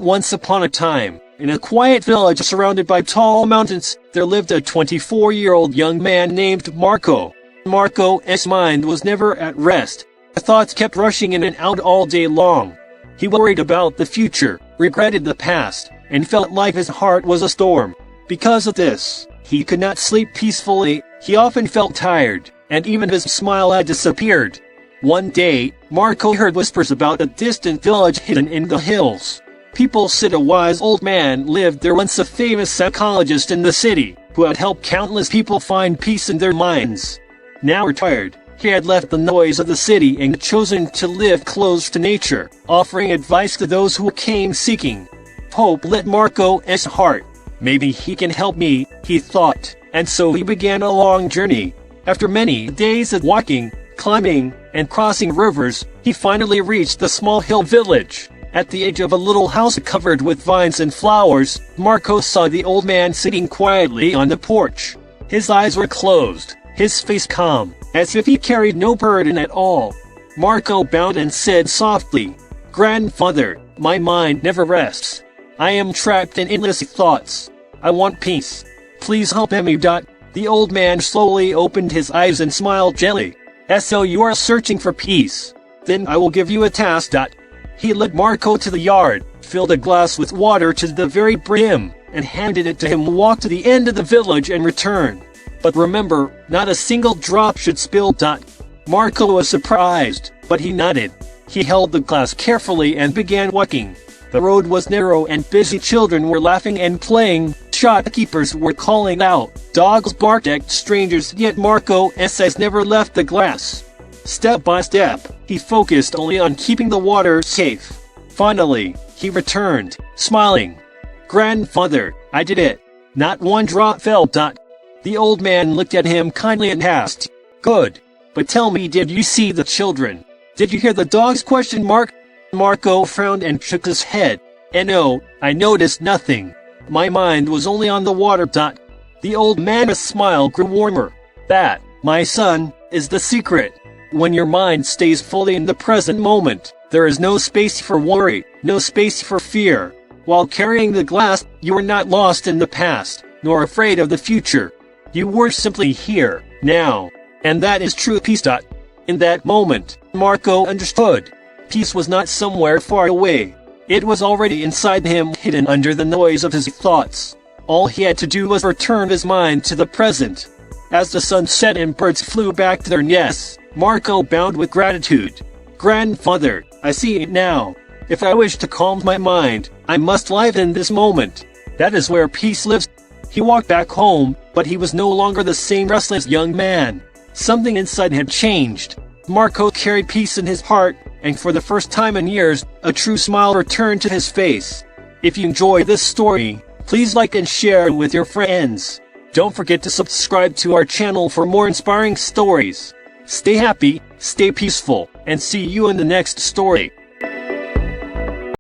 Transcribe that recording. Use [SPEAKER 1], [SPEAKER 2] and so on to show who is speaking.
[SPEAKER 1] Once upon a time, in a quiet village surrounded by tall mountains, there lived a 24-year-old young man named Marco. Marco's mind was never at rest. Thoughts kept rushing in and out all day long. He worried about the future, regretted the past, and felt like his heart was a storm. Because of this, he could not sleep peacefully. He often felt tired, and even his smile had disappeared. One day, Marco heard whispers about a distant village hidden in the hills. People said a wise old man lived there, once a famous psychologist in the city, who had helped countless people find peace in their minds. Now retired, he had left the noise of the city and chosen to live close to nature, offering advice to those who came seeking. Hope lit Marco's heart. Maybe he can help me, he thought, and so he began a long journey. After many days of walking, climbing, and crossing rivers, he finally reached the small hill village. At the edge of a little house covered with vines and flowers, Marco saw the old man sitting quietly on the porch. His eyes were closed, his face calm, as if he carried no burden at all. Marco bowed and said softly, "Grandfather, my mind never rests. I am trapped in endless thoughts. I want peace. Please help me." The old man slowly opened his eyes and smiled gently. "So you are searching for peace? Then I will give you a task. He led Marco to the yard, filled a glass with water to the very brim, and handed it to him. Walk to the end of the village and return. But remember, not a single drop should spill. Marco was surprised, but he nodded. He held the glass carefully and began walking. The road was narrow and busy. Children were laughing and playing. Shopkeepers were calling out. Dogs barked at strangers, yet Marco's eyes never left the glass. Step by step, he focused only on keeping the water safe. Finally, he returned, smiling. "Grandfather, I did it. Not one drop fell." The old man looked at him kindly and asked, "Good. But tell me, did you see the children? Did you hear the dogs?" Marco frowned and shook his head. "No, I noticed nothing. My mind was only on the water." The old man's smile grew warmer. "That, my son, is the secret. When your mind stays fully in the present moment, there is no space for worry, no space for fear. While carrying the glass, you are not lost in the past, nor afraid of the future. You were simply here, now. And that is true peace." In that moment, Marco understood. Peace was not somewhere far away. It was already inside him, hidden under the noise of his thoughts. All he had to do was return his mind to the present. As the sun set and birds flew back to their nests, Marco bowed with gratitude. "Grandfather, I see it now. If I wish to calm my mind, I must live in this moment. That is where peace lives." He walked back home, but he was no longer the same restless young man. Something inside had changed. Marco carried peace in his heart, and for the first time in years, a true smile returned to his face. If you enjoyed this story, please like and share it with your friends. Don't forget to subscribe to our channel for more inspiring stories. Stay happy, stay peaceful, and see you in the next story.